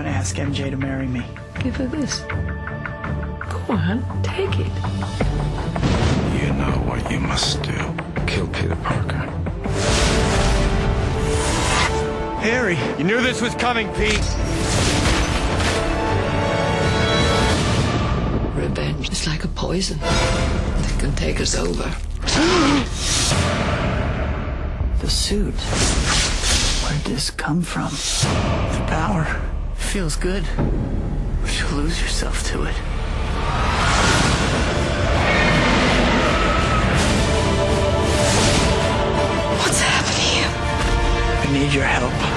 gonna ask MJ to marry me. Give her this. Go on, take it. You know what you must do. Kill Peter Parker. Harry! You knew this was coming, Pete. Revenge is like a poison that can take us over. The suit. Where'd this come from? The power. Feels good. But you'll lose yourself to it. What's happening here? I need your help.